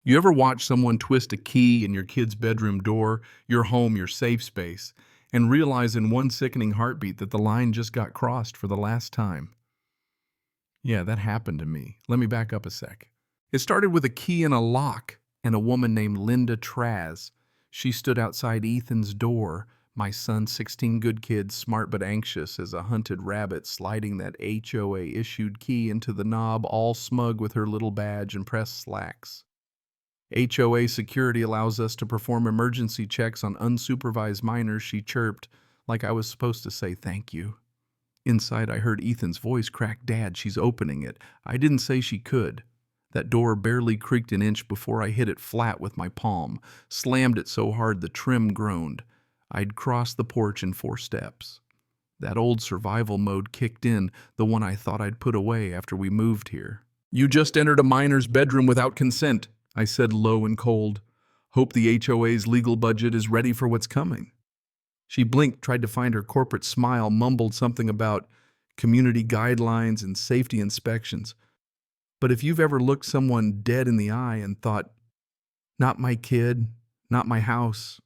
You ever watch someone twist a key in your kid's bedroom door, your home, your safe space, and realize in one sickening heartbeat that the line just got crossed for the last time? Yeah, that happened to me. Let me back up a sec. It started with a key in a lock and a woman named Linda Traz. She stood outside Ethan's door, my son, 16 good kids, smart but anxious as a hunted rabbit, sliding that HOA-issued key into the knob, all smug with her little badge and pressed slacks. HOA security allows us to perform emergency checks on unsupervised minors, she chirped, like I was supposed to say thank you. Inside, I heard Ethan's voice crack, Dad, she's opening it. I didn't say she could. That door barely creaked an inch before I hit it flat with my palm, slammed it so hard the trim groaned. I'd crossed the porch in 4 steps. That old survival mode kicked in, the one I thought I'd put away after we moved here. You just entered a minor's bedroom without consent, I said low and cold. Hope the HOA's legal budget is ready for what's coming. She blinked, tried to find her corporate smile, mumbled something about community guidelines and safety inspections. But if you've ever looked someone dead in the eye and thought, not my kid, not my house,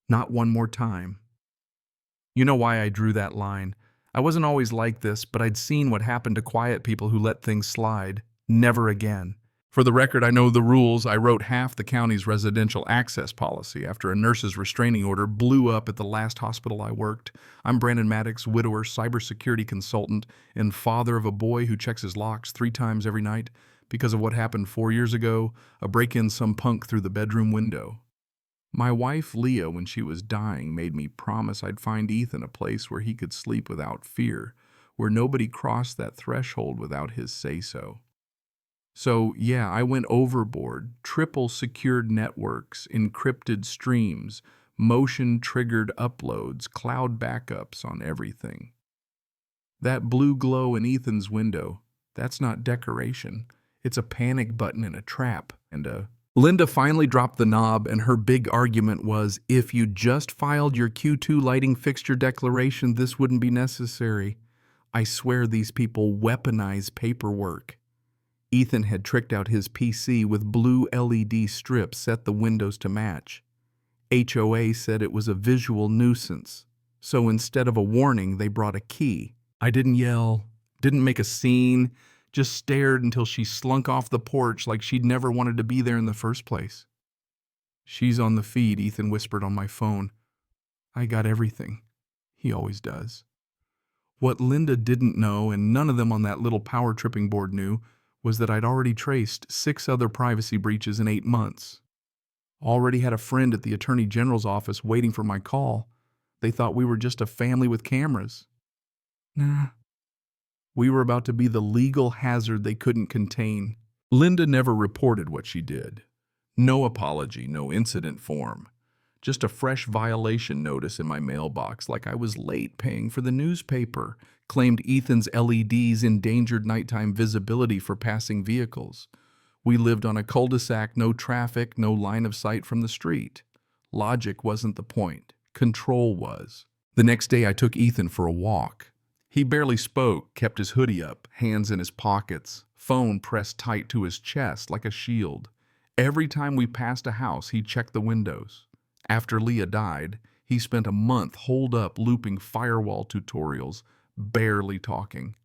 not one more time. You know why I drew that line. I wasn't always like this, but I'd seen what happened to quiet people who let things slide. Never again. For the record, I know the rules. I wrote half the county's residential access policy after a nurse's restraining order blew up at the last hospital I worked. I'm Brandon Maddox, widower, cybersecurity consultant, and father of a boy who checks his locks 3 times every night because of what happened 4 years ago, a break-in some punk through the bedroom window. My wife, Leah, when she was dying, made me promise I'd find Ethan a place where he could sleep without fear, where nobody crossed that threshold without his say-so. So, yeah, I went overboard, triple secured networks, encrypted streams, motion-triggered uploads, cloud backups on everything. That blue glow in Ethan's window, that's not decoration. It's a panic button in a trap. Linda finally dropped the knob, and her big argument was, if you just filed your Q2 lighting fixture declaration, this wouldn't be necessary. I swear these people weaponize paperwork. Ethan had tricked out his PC with blue LED strips set the windows to match. HOA said it was a visual nuisance, so instead of a warning, they brought a key. I didn't yell, didn't make a scene, just stared until she slunk off the porch like she'd never wanted to be there in the first place. She's on the feed, Ethan whispered on my phone. I got everything. He always does. What Linda didn't know, and none of them on that little power tripping board knew, was that I'd already traced 6 other privacy breaches in 8 months. Already had a friend at the Attorney General's office waiting for my call. They thought we were just a family with cameras. Nah. We were about to be the legal hazard they couldn't contain. Linda never reported what she did. No apology, no incident form. Just a fresh violation notice in my mailbox, like I was late paying for the newspaper. Claimed Ethan's LEDs endangered nighttime visibility for passing vehicles. We lived on a cul-de-sac, no traffic, no line of sight from the street. Logic wasn't the point. Control was. The next day I took Ethan for a walk. He barely spoke, kept his hoodie up, hands in his pockets, phone pressed tight to his chest like a shield. Every time we passed a house, he checked the windows. After Leah died, he spent a month holed up looping firewall tutorials, barely talking.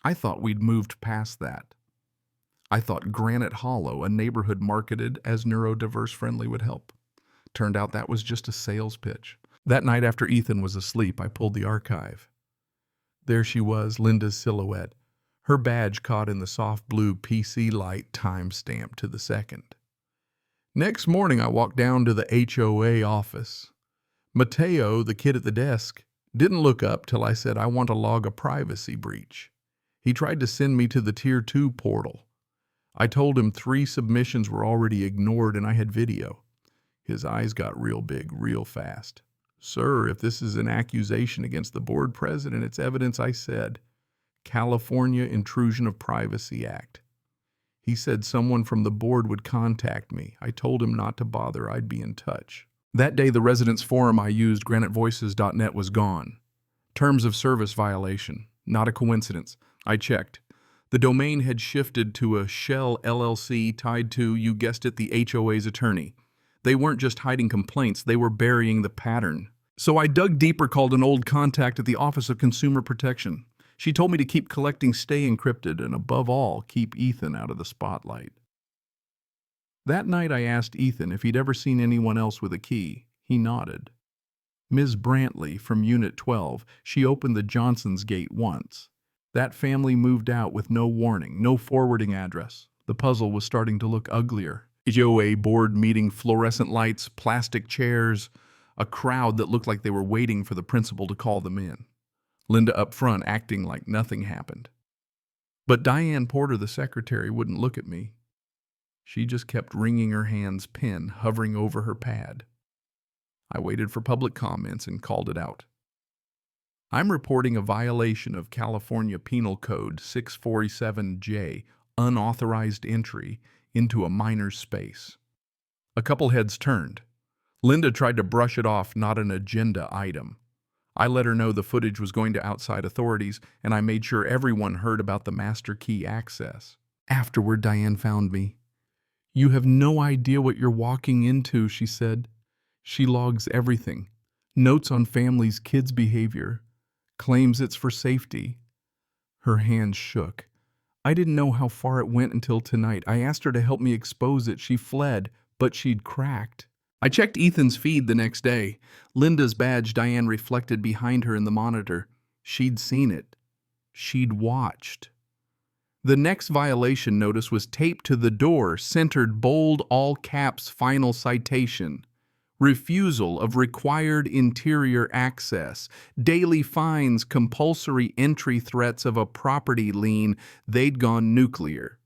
I thought we'd moved past that. I thought Granite Hollow, a neighborhood marketed as neurodiverse friendly, would help. Turned out that was just a sales pitch. That night after Ethan was asleep, I pulled the archive. There she was, Linda's silhouette, her badge caught in the soft blue PC light, time-stamped to the second. Next morning, I walked down to the HOA office. Mateo, the kid at the desk, didn't look up till I said I want to log a privacy breach. He tried to send me to the Tier 2 portal. I told him 3 submissions were already ignored and I had video. His eyes got real big, real fast. Sir, if this is an accusation against the board president, it's evidence, I said. California Intrusion of Privacy Act. He said someone from the board would contact me. I told him not to bother, I'd be in touch. That day, the residence forum I used, granitevoices.net, was gone. Terms of service violation. Not a coincidence. I checked. The domain had shifted to a shell LLC tied to, you guessed it, the HOA's attorney. They weren't just hiding complaints, they were burying the pattern. So I dug deeper, called an old contact at the Office of Consumer Protection. She told me to keep collecting, stay encrypted, and above all, keep Ethan out of the spotlight. That night I asked Ethan if he'd ever seen anyone else with a key. He nodded. Ms. Brantley from Unit 12, she opened the Johnson's gate once. That family moved out with no warning, no forwarding address. The puzzle was starting to look uglier. HOA board meeting, fluorescent lights, plastic chairs, a crowd that looked like they were waiting for the principal to call them in. Linda up front acting like nothing happened. But Diane Porter, the secretary, wouldn't look at me. She just kept wringing her hands, pen hovering over her pad. I waited for public comments and called it out. I'm reporting a violation of California Penal Code 647J, unauthorized entry into a minor's space. A couple heads turned. Linda tried to brush it off, not an agenda item. I let her know the footage was going to outside authorities, and I made sure everyone heard about the master key access. Afterward, Diane found me. You have no idea what you're walking into, she said. She logs everything. Notes on families' kids' behavior. Claims it's for safety. Her hands shook. I didn't know how far it went until tonight. I asked her to help me expose it. She fled, but she'd cracked. I checked Ethan's feed the next day. Linda's badge, Diane reflected behind her in the monitor. She'd seen it. She'd watched. The next violation notice was taped to the door, centered, bold, all caps, final citation. Refusal of required interior access, daily fines, compulsory entry, threats of a property lien. They'd gone nuclear.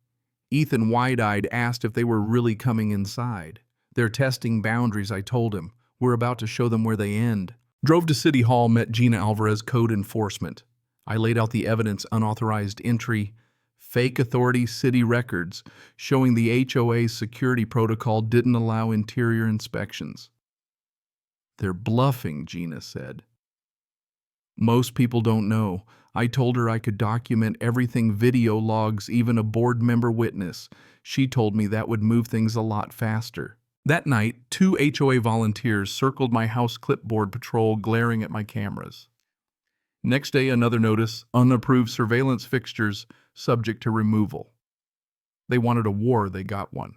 Ethan, wide-eyed, asked if they were really coming inside. They're testing boundaries, I told him. We're about to show them where they end. Drove to City Hall, met Gina Alvarez, code enforcement. I laid out the evidence, unauthorized entry, fake authority city records, showing the HOA's security protocol didn't allow interior inspections. They're bluffing, Gina said. Most people don't know. I told her I could document everything, video logs, even a board member witness. She told me that would move things a lot faster. That night, 2 HOA volunteers circled my house, clipboard patrol, glaring at my cameras. Next day, another notice, unapproved surveillance fixtures, subject to removal. They wanted a war, they got one.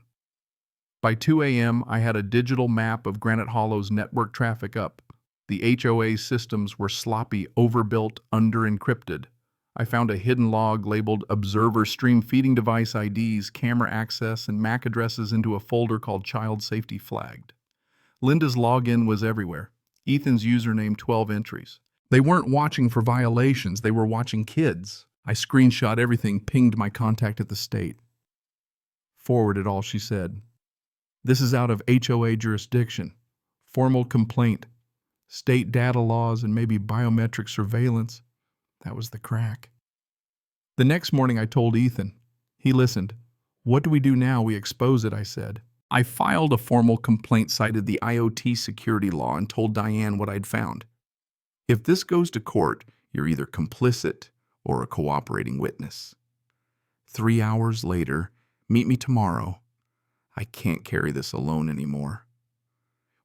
By 2 a.m., I had a digital map of Granite Hollow's network traffic up. The HOA systems were sloppy, overbuilt, under-encrypted. I found a hidden log labeled Observer Stream Feeding Device IDs, camera access, and MAC addresses into a folder called Child Safety Flagged. Linda's login was everywhere. Ethan's username, 12 entries. They weren't watching for violations, they were watching kids. I screenshot everything, pinged my contact at the state. Forwarded all she said. This is out of HOA jurisdiction. Formal complaint. State data laws and maybe biometric surveillance. That was the crack. The next morning I told Ethan. He listened. What do we do now? We expose it, I said. I filed a formal complaint, cited the IoT security law, and told Diane what I'd found. If this goes to court, you're either complicit or a cooperating witness. 3 hours later, meet me tomorrow. I can't carry this alone anymore.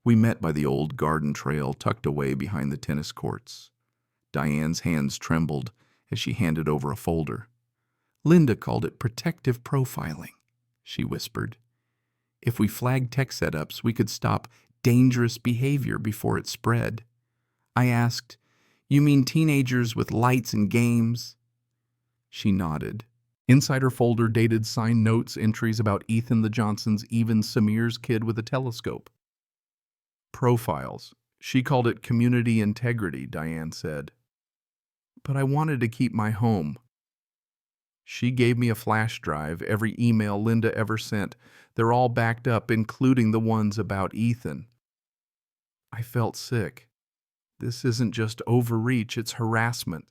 We met by the old garden trail tucked away behind the tennis courts. Diane's hands trembled as she handed over a folder. Linda called it protective profiling, she whispered. If we flagged tech setups, we could stop dangerous behavior before it spread. I asked, you mean teenagers with lights and games? She nodded. Inside her folder, dated signed notes, entries about Ethan the Johnsons, even Samir's kid with a telescope. Profiles. She called it community integrity, Diane said. But I wanted to keep my home. She gave me a flash drive, every email Linda ever sent. They're all backed up, including the ones about Ethan. I felt sick. This isn't just overreach, it's harassment.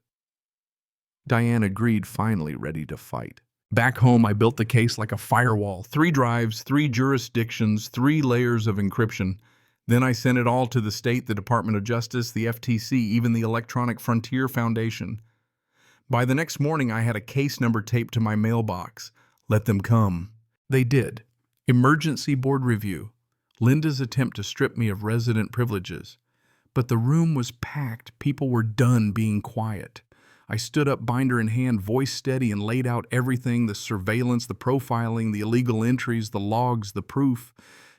Diane agreed, finally ready to fight. Back home, I built the case like a firewall. 3 drives, 3 jurisdictions, 3 layers of encryption. Then I sent it all to the state, the Department of Justice, the FTC, even the Electronic Frontier Foundation. By the next morning, I had a case number taped to my mailbox. Let them come. They did. Emergency board review. Linda's attempt to strip me of resident privileges. But the room was packed. People were done being quiet. I stood up, binder in hand, voice steady, and laid out everything: the surveillance, the profiling, the illegal entries, the logs, the proof.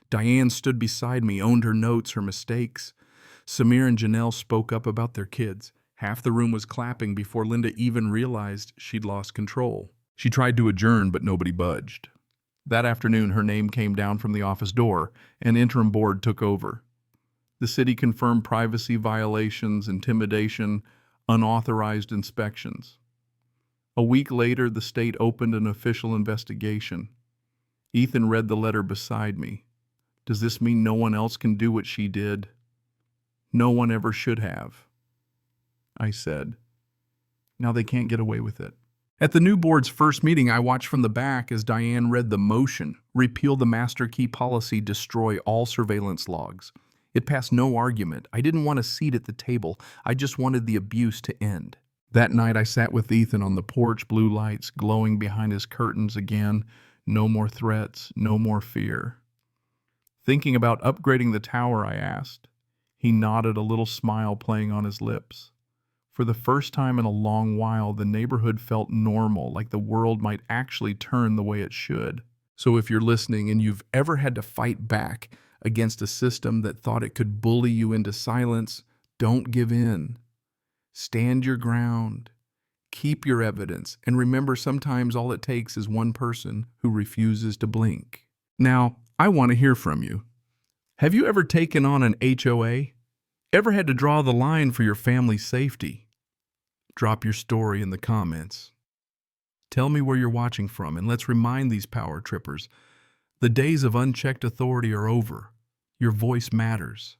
Diane stood beside me, owned her notes, her mistakes. Samir and Janelle spoke up about their kids. Half the room was clapping before Linda even realized she'd lost control. She tried to adjourn, but nobody budged. That afternoon, her name came down from the office door, and interim board took over. The city confirmed privacy violations, intimidation, unauthorized inspections. A week later, the state opened an official investigation. Ethan read the letter beside me. Does this mean no one else can do what she did? No one ever should have, I said. Now they can't get away with it. At the new board's first meeting, I watched from the back as Diane read the motion: repeal the master key policy, destroy all surveillance logs. It passed no argument. I didn't want a seat at the table. I just wanted the abuse to end. That night I sat with Ethan on the porch, blue lights glowing behind his curtains again. No more threats, no more fear. Thinking about upgrading the tower, I asked. He nodded, a little smile playing on his lips. For the first time in a long while, the neighborhood felt normal, like the world might actually turn the way it should. So if you're listening and you've ever had to fight back against a system that thought it could bully you into silence, don't give in. Stand your ground. Keep your evidence. And remember, sometimes all it takes is one person who refuses to blink. Now, I want to hear from you. Have you ever taken on an HOA? Ever had to draw the line for your family's safety? Drop your story in the comments. Tell me where you're watching from, and let's remind these power trippers: the days of unchecked authority are over. Your voice matters.